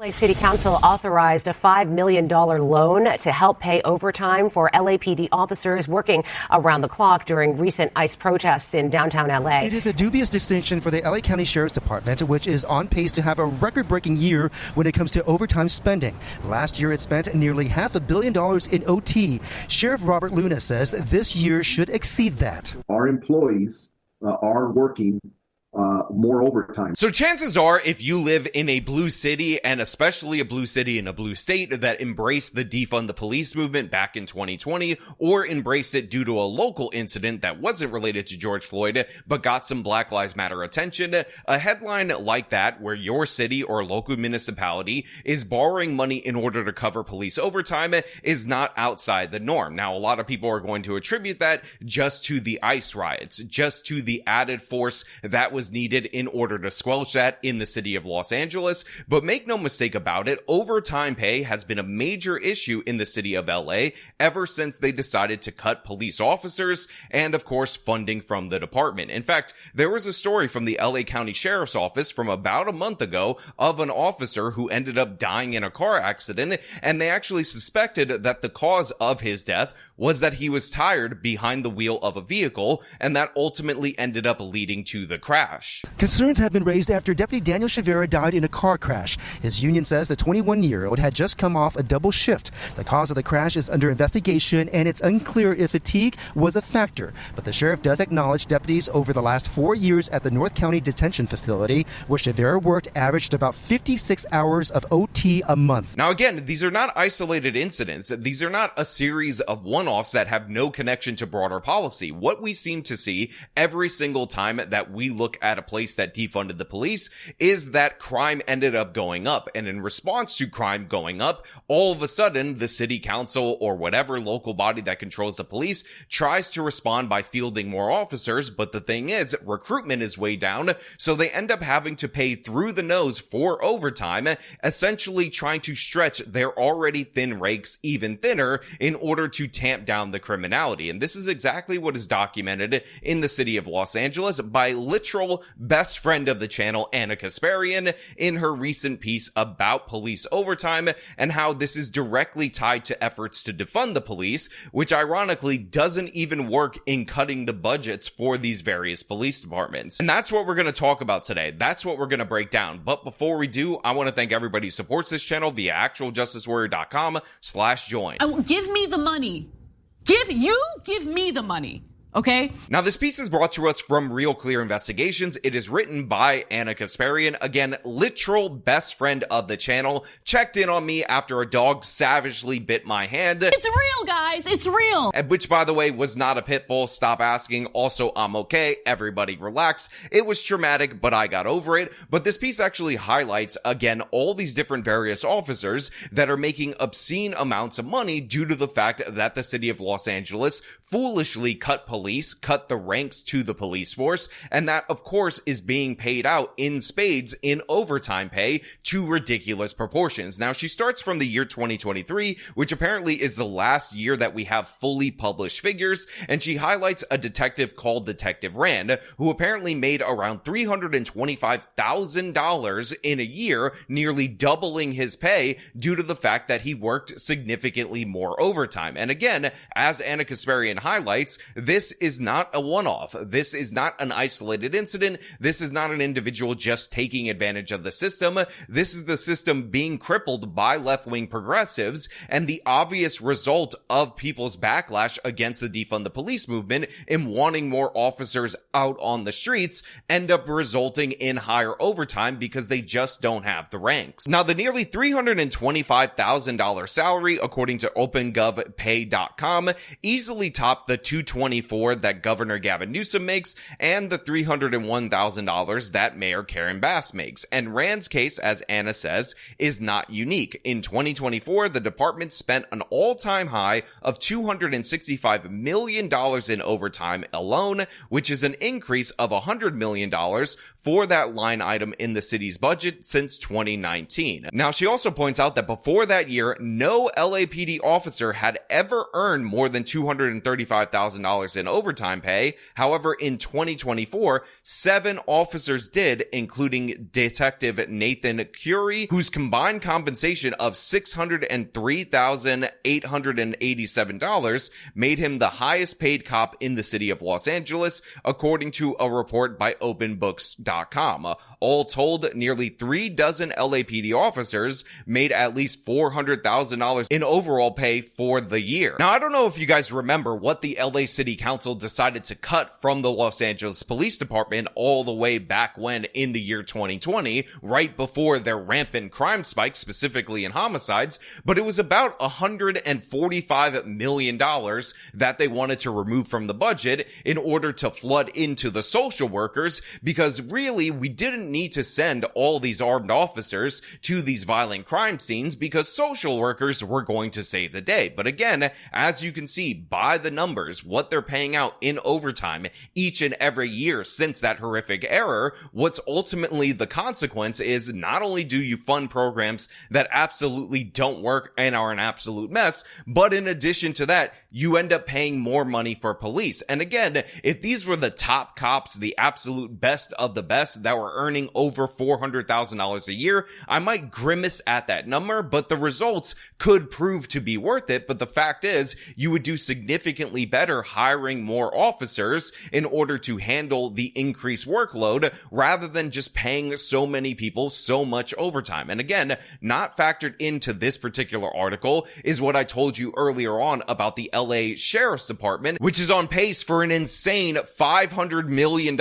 LA City Council authorized a $5 million loan to help pay overtime for LAPD officers working around the clock during recent ICE protests in downtown LA. It is a dubious distinction for the LA County Sheriff's Department, which is on pace to have a record-breaking year when it comes to overtime spending. Last year, it spent nearly $500 million in OT. Sheriff Robert Luna says this year should exceed that. Our employees are working more overtime. So chances are, if you live in a blue city, and especially a blue city in a blue state that embraced the defund the police movement back in 2020, or embraced it due to a local incident that wasn't related to George Floyd, but got some Black Lives Matter attention, a headline like that, where your city or local municipality is borrowing money in order to cover police overtime, is not outside the norm. Now, a lot of people are going to attribute that just to the ICE riots, just to the added force that was needed in order to squelch that in the city of Los Angeles. But make no mistake about it, overtime pay has been a major issue in the city of LA ever since they decided to cut police officers and, of course, funding from the department. In fact, there was a story from the LA County Sheriff's Office from about a month ago of an officer who ended up dying in a car accident, and they actually suspected that the cause of his death was that he was tired behind the wheel of a vehicle, and that ultimately ended up leading to the crash. Concerns have been raised after Deputy Daniel Chavera died in a car crash. His union says the 21-year-old had just come off a double shift. The cause of the crash is under investigation, and it's unclear if fatigue was a factor. But the sheriff does acknowledge deputies over the last 4 years at the North County Detention Facility, where Chavera worked, averaged about 56 hours of OT a month. Now again, these are not isolated incidents. These are not a series of one-offs that have no connection to broader policy. What we seem to see every single time that we look at a place that defunded the police is that crime ended up going up. And in response to crime going up, all of a sudden, the city council or whatever local body that controls the police tries to respond by fielding more officers. But the thing is, recruitment is way down, so they end up having to pay through the nose for overtime, essentially trying to stretch their already thin ranks even thinner in order to tamp down the criminality. And this is exactly what is documented in the city of Los Angeles by literal best friend of the channel, Anna Kasparian, in her recent piece about police overtime and how this is directly tied to efforts to defund the police, which ironically doesn't even work in cutting the budgets for these various police departments. And that's what we're going to talk about today. That's what we're going to break down. But before we do, I want to thank everybody who supports this channel via actualjusticewarrior.com/join. Give me the money. Give me the money. Okay. Now, this piece is brought to us from Real Clear Investigations. It is written by Anna Kasparian, again, literal best friend of the channel, checked in on me after a dog savagely bit my hand. It's real, guys. It's real. Which, by the way, was not a pit bull. Stop asking. Also, I'm okay. Everybody relax. It was traumatic, but I got over it. But this piece actually highlights, again, all these different various officers that are making obscene amounts of money due to the fact that the city of Los Angeles foolishly cut the ranks to the police force, and that, of course, is being paid out in spades in overtime pay to ridiculous proportions. Now, she starts from the year 2023, which apparently is the last year that we have fully published figures, and she highlights a detective called Detective Rand, who apparently made around $325,000 in a year, nearly doubling his pay due to the fact that he worked significantly more overtime. And again, as Anna Kasparian highlights, this is not a one-off. This is not an isolated incident. This is not an individual just taking advantage of the system. This is the system being crippled by left-wing progressives, and the obvious result of people's backlash against the defund the police movement in wanting more officers out on the streets end up resulting in higher overtime because they just don't have the ranks. Now, the nearly $325,000 salary, according to OpenGovPay.com, easily topped the $224 that Governor Gavin Newsom makes and the $301,000 that Mayor Karen Bass makes. And Rand's case, as Anna says, is not unique. In 2024, the department spent an all-time high of $265 million in overtime alone, which is an increase of $100 million for that line item in the city's budget since 2019. Now, she also points out that before that year, no LAPD officer had ever earned more than $235,000 in in overtime pay. However, in 2024, 7 officers did, including Detective Nathan Curie, whose combined compensation of $603,887 made him the highest paid cop in the city of Los Angeles, according to a report by openbooks.com. All told, nearly 3 dozen LAPD officers made at least $400,000 in overall pay for the year. Now, I don't know if you guys remember what the LA City Council decided to cut from the Los Angeles Police Department all the way back when in the year 2020, right before their rampant crime spike, specifically in homicides, but it was about $145 million that they wanted to remove from the budget in order to flood into the social workers, because really we didn't need to send all these armed officers to these violent crime scenes because social workers were going to save the day. But again, as you can see by the numbers, what they're paying out in overtime each and every year since that horrific error, what's ultimately the consequence is not only do you fund programs that absolutely don't work and are an absolute mess, but in addition to that, you end up paying more money for police. And again, if these were the top cops, the absolute best of the best that were earning over $400,000 a year, I might grimace at that number, but the results could prove to be worth it. But the fact is, you would do significantly better hiring more officers in order to handle the increased workload rather than just paying so many people so much overtime. And again, not factored into this particular article is what I told you earlier on about the LA Sheriff's Department, which is on pace for an insane $500 million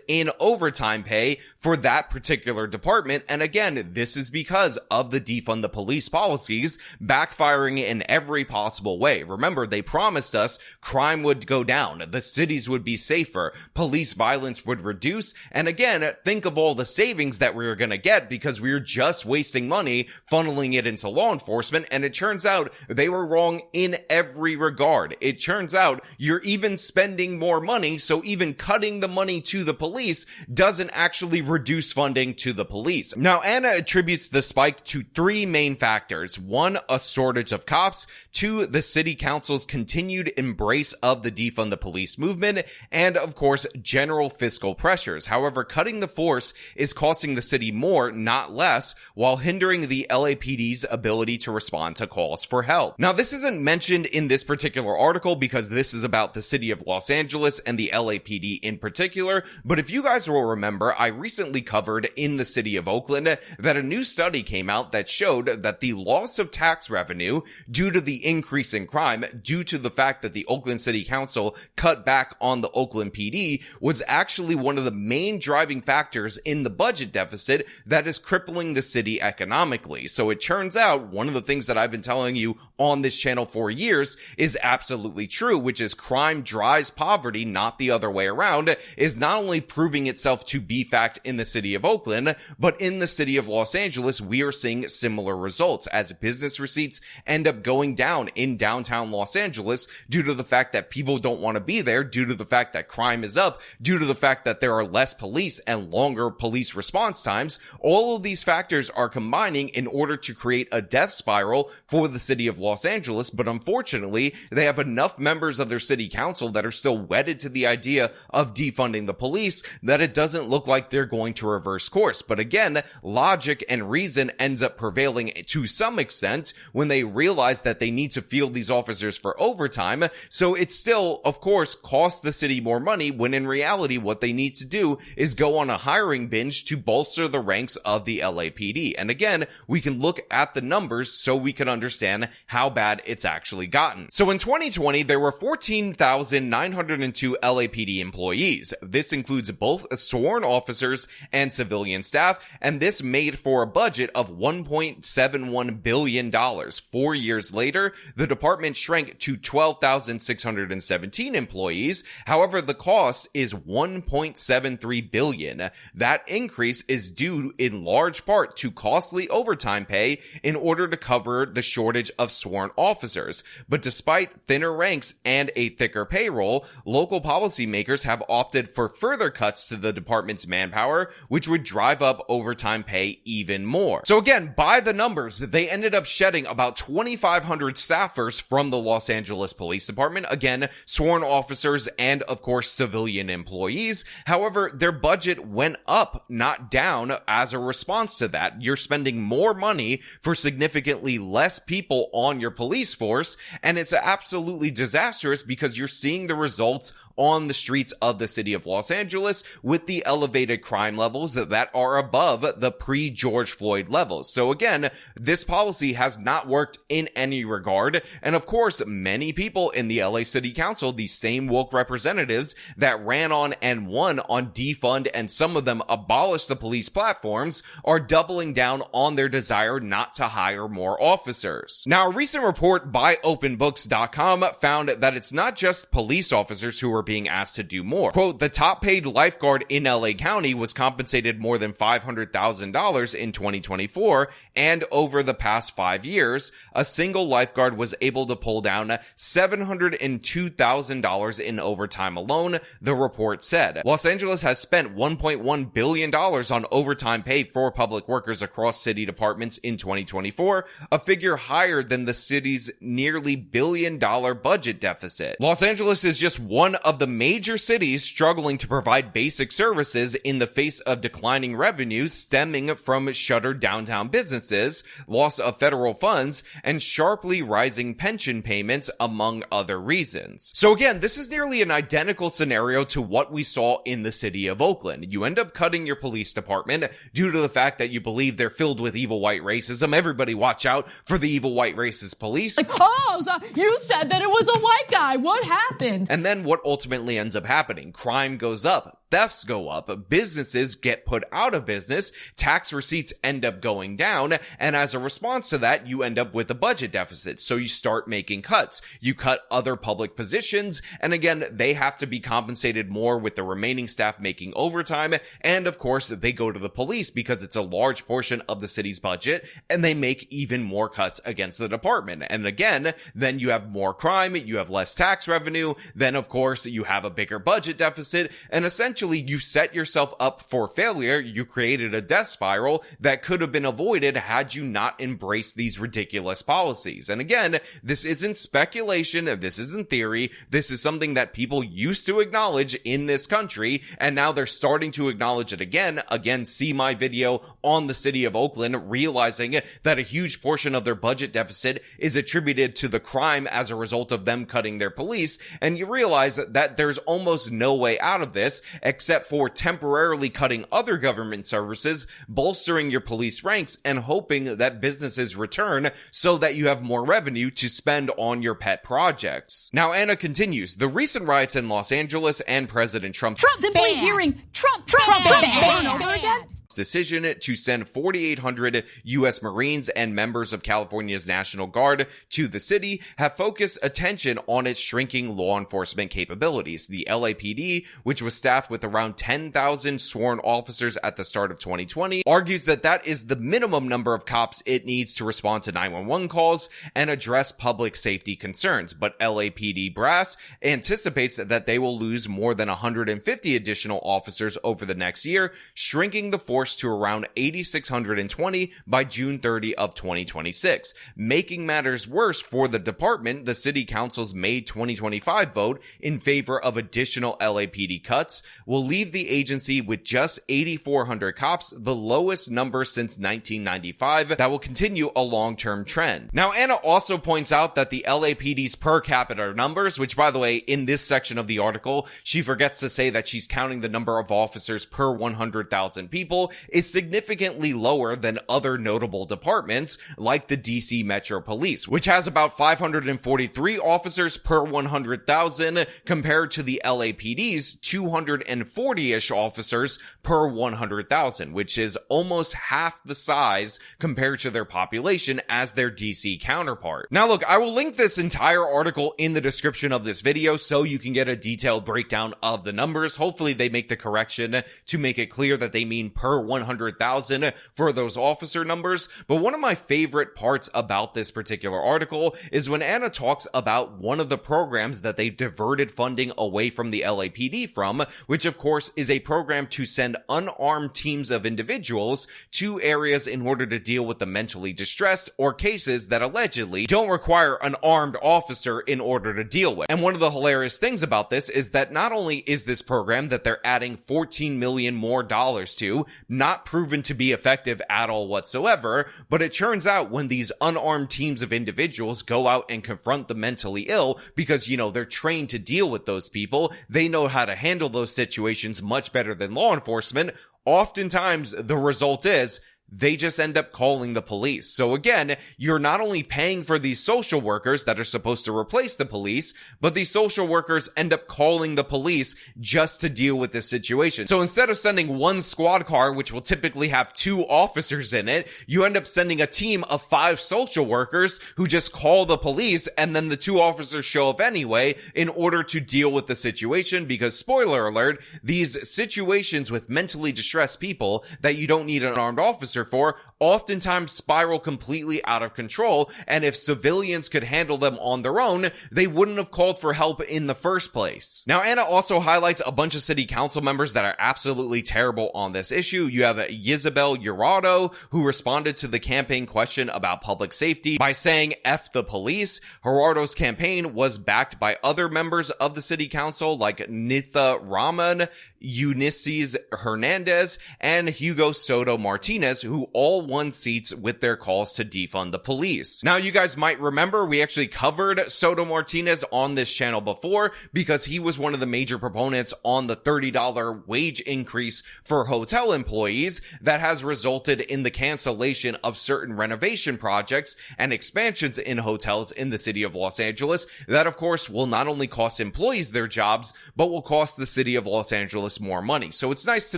in overtime pay for that particular department. And again, this is because of the defund the police policies backfiring in every possible way. Remember, they promised us crime would go down, the cities would be safer, police violence would reduce, and again, think of all the savings that we were going to get because we were just wasting money funneling it into law enforcement, and it turns out they were wrong in every regard. It turns out you're even spending more money, so even cutting the money to the police doesn't actually reduce funding to the police. Now, Anna attributes the spike to 3 main factors. 1, a shortage of cops. 2, the city council's continued embrace of the defund the police movement. And of course, general fiscal pressures. However, cutting the force is costing the city more, not less, while hindering the LAPD's ability to respond to calls for help. Now, this isn't mentioned in this particular article because this is about the city of Los Angeles and the LAPD in particular, but if you guys will remember, I recently covered in the city of Oakland that a new study came out that showed that the loss of tax revenue due to the increase in crime, due to the fact that the Oakland City Council cut back on the Oakland PD, was actually one of the main driving factors in the budget deficit that is crippling the city economically. So it turns out one of the things that I've been telling you on this channel for years is absolutely true, which is crime drives poverty, not the other way around, is not only proving itself to be fact in the city of Oakland, but in the city of Los Angeles, we are seeing similar results as business receipts end up going down in downtown Los Angeles due to the fact that people don't want to be there, due to the fact that crime is up, due to the fact that there are less police and longer police response times. All of these factors are combining in order to create a death spiral for the city of Los Angeles, but unfortunately, they have enough members of their city council that are still wedded to the idea of defunding the police that it doesn't look like they're going to reverse course. But again, logic and reason ends up prevailing to some extent when they realize that they need to field these officers for overtime. So it still, of course, costs the city more money when in reality what they need to do is go on a hiring binge to bolster the ranks of the LAPD. And again, we can look at the numbers so we can understand how bad it's actually gotten. So in 2020, there were 14,902 LAPD employees. This includes both sworn officers and civilian staff, and this made for a budget of $1.71 billion. 4 years later, the department shrank to 12,617 employees. However, the cost is $1.73 billion. That increase is due in large part to costly overtime pay in order to cover the shortage of sworn officers. But despite thinner ranks and a thicker payroll, local policymakers have opted for further cuts to the department's manpower, which would drive up overtime pay even more. So again, by the numbers, they ended up shedding about 2,500 staffers from the Los Angeles Police Department. Again, sworn officers, and of course civilian employees. However, their budget went up, not down, as a response to that. You're spending more money for significantly less people on your police force, and it's absolutely disastrous because you're seeing the results on the streets of the city of Los Angeles with the elevated crime levels that are above the pre-George Floyd levels. So again, this policy has not worked in any regard. And of course, many people in the LA City Council, these same woke representatives that ran on and won on defund and some of them abolished the police platforms, are doubling down on their desire not to hire more officers. Now, a recent report by openbooks.com found that it's not just police officers who are being asked to do more. Quote, the top paid lifeguard in LA County was compensated more than $500,000 in 2024, and over the past 5 years, a single lifeguard was able to pull down $702,000 in overtime alone, the report said. Los Angeles has spent $1.1 billion on overtime pay for public workers across city departments in 2024, a figure higher than the city's nearly $1 billion budget deficit. Los Angeles is just one of the major cities struggling to provide basic services in the face of declining revenues stemming from shuttered downtown businesses, loss of federal funds, and sharply rising pension payments, among other reasons. So again, this is nearly an identical scenario to what we saw in the city of Oakland. You end up cutting your police department due to the fact that you believe they're filled with evil white racism. Everybody watch out for the evil white racist police. Like, oh, so you said that it was a white guy. What happened? And then what ultimately ends up happening? Crime goes up. Thefts go up, businesses get put out of business, tax receipts end up going down, and as a response to that, you end up with a budget deficit. So you start making cuts. You cut other public positions, and again, they have to be compensated more with the remaining staff making overtime, and of course, they go to the police because it's a large portion of the city's budget, and they make even more cuts against the department. And again, then you have more crime, you have less tax revenue, then of course, you have a bigger budget deficit, and essentially you set yourself up for failure. You created a death spiral that could have been avoided had you not embraced these ridiculous policies. And again, this isn't speculation, this isn't theory, this is something that people used to acknowledge in this country, and now they're starting to acknowledge it again. Again, see my video on the city of Oakland, realizing that a huge portion of their budget deficit is attributed to the crime as a result of them cutting their police, and you realize that there's almost no way out of this except for temporarily cutting other government services, bolstering your police ranks, and hoping that businesses return so that you have more revenue to spend on your pet projects. Now, Anna continues, the recent riots in Los Angeles and President Trump's Simply hearing Trump over and over again. decision to send 4,800 U.S. Marines and members of California's National Guard to the city have focused attention on its shrinking law enforcement capabilities. The LAPD, which was staffed with around 10,000 sworn officers at the start of 2020, argues that that is the minimum number of cops it needs to respond to 911 calls and address public safety concerns. But LAPD brass anticipates that they will lose more than 150 additional officers over the next year, shrinking the force to around 8,620 by June 30 of 2026. Making matters worse for the department, the city council's May 2025 vote in favor of additional LAPD cuts will leave the agency with just 8,400 cops, the lowest number since 1995. That will continue a long-term trend. Now, Anna also points out that the LAPD's per capita numbers, which by the way, in this section of the article, she forgets to say that she's counting the number of officers per 100,000 people, is significantly lower than other notable departments like the DC Metro Police, which has about 543 officers per 100,000 compared to the LAPD's 240-ish officers per 100,000, which is almost half the size compared to their population as their DC counterpart. Now look, I will link this entire article in the description of this video so you can get a detailed breakdown of the numbers. Hopefully they make the correction to make it clear that they mean per 100,000 for those officer numbers. But one of my favorite parts about this particular article is when Anna talks about one of the programs that they diverted funding away from the LAPD from, which of course is a program to send unarmed teams of individuals to areas in order to deal with the mentally distressed or cases that allegedly don't require an armed officer in order to deal with. And one of the hilarious things about this is that not only is this program that they're adding $14 million more to not proven to be effective at all whatsoever, but it turns out when these unarmed teams of individuals go out and confront the mentally ill, because, you know, they're trained to deal with those people, they know how to handle those situations much better than law enforcement. Oftentimes, the result is they just end up calling the police. So again, you're not only paying for these social workers that are supposed to replace the police, but these social workers end up calling the police just to deal with this situation. So instead of sending one squad car, which will typically have 2 officers in it, you end up sending a team of 5 social workers who just call the police, and then the 2 officers show up anyway in order to deal with the situation, because spoiler alert, these situations with mentally distressed people that you don't need an armed officer for oftentimes spiral completely out of control, and if civilians could handle them on their own, they wouldn't have called for help in the first place. Now, Anna also highlights a bunch of city council members that are absolutely terrible on this issue. You have Isabel Jurado, who responded to the campaign question about public safety by saying F the police. Jurado's campaign was backed by other members of the city council like Nitha Raman, Eunices Hernandez, and Hugo Soto Martinez, who all won seats with their calls to defund the police. Now, you guys might remember we actually covered Soto Martinez on this channel before because he was one of the major proponents on the $30 wage increase for hotel employees that has resulted in the cancellation of certain renovation projects and expansions in hotels in the city of Los Angeles that, of course, will not only cost employees their jobs, but will cost the city of Los Angeles more money. So it's nice to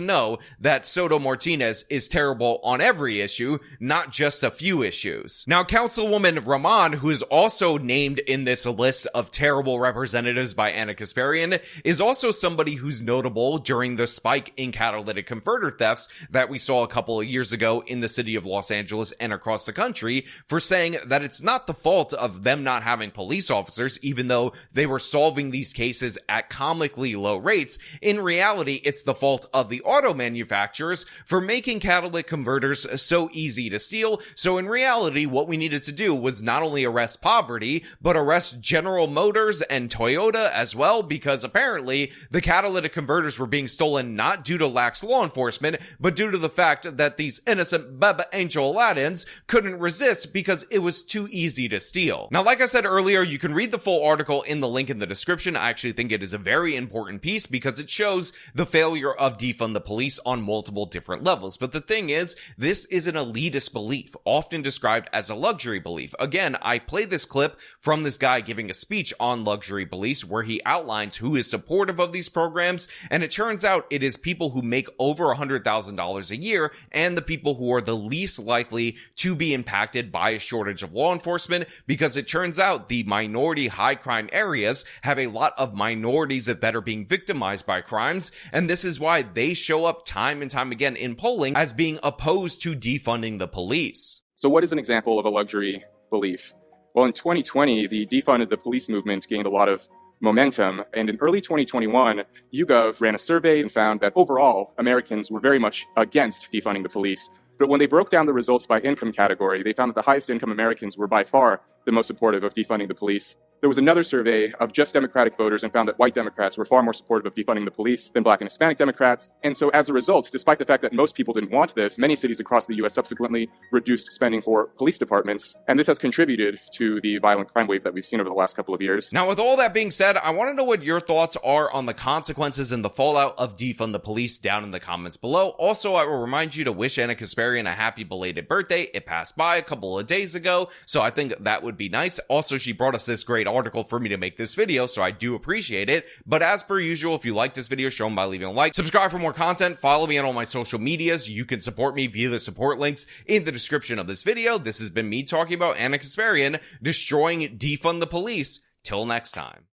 know that Soto Martinez is terrible on every issue, not just a few issues. Now, Councilwoman Rahman, who is also named in this list of terrible representatives by Anna Kasparian, is also somebody who's notable during the spike in catalytic converter thefts that we saw a couple of years ago in the city of Los Angeles and across the country, for saying that it's not the fault of them not having police officers, even though they were solving these cases at comically low rates. In reality, it's the fault of the auto manufacturers for making catalytic converters so easy to steal. So in reality, what we needed to do was not only arrest poverty, but arrest General Motors and Toyota as well, because apparently the catalytic converters were being stolen not due to lax law enforcement, but due to the fact that these innocent Baba Angel Aladdins couldn't resist because it was too easy to steal. Now, like I said earlier, you can read the full article in the link in the description. I actually think it is a very important piece because it shows the failure of defund the police on multiple different levels. But the thing is, this is an elitist belief, often described as a luxury belief. Again, I played this clip from this guy giving a speech on luxury beliefs where he outlines who is supportive of these programs, and it turns out it is people who make over $100,000 a year and the people who are the least likely to be impacted by a shortage of law enforcement, because it turns out the minority high crime areas have a lot of minorities that are being victimized by crimes, and this is why they show up time and time again in polling as being opposed to defunding the police. So what is an example of a luxury belief? Well, in 2020, the defunded the police movement gained a lot of momentum, and in early 2021, YouGov ran a survey and found that overall, Americans were very much against defunding the police. But when they broke down the results by income category, they found that the highest income Americans were by far the most supportive of defunding the police. There was another survey of just Democratic voters and found that white Democrats were far more supportive of defunding the police than Black and Hispanic Democrats. And so as a result, despite the fact that most people didn't want this, many cities across the U.S. subsequently reduced spending for police departments. And this has contributed to the violent crime wave that we've seen over the last couple of years. Now, with all that being said, I want to know what your thoughts are on the consequences and the fallout of defund the police down in the comments below. Also, I will remind you to wish Anna Kasparian a happy belated birthday. It passed by a couple of days ago, so I think that would be nice. Also, she brought us this great article for me to make this video, so I do appreciate it. But as per usual, if you like this video, show them by leaving a like, subscribe for more content, follow me on all my social medias. You can support me via the support links in the description of this video. This has been me talking about Anna Kasparian destroying defund the police. Till next time.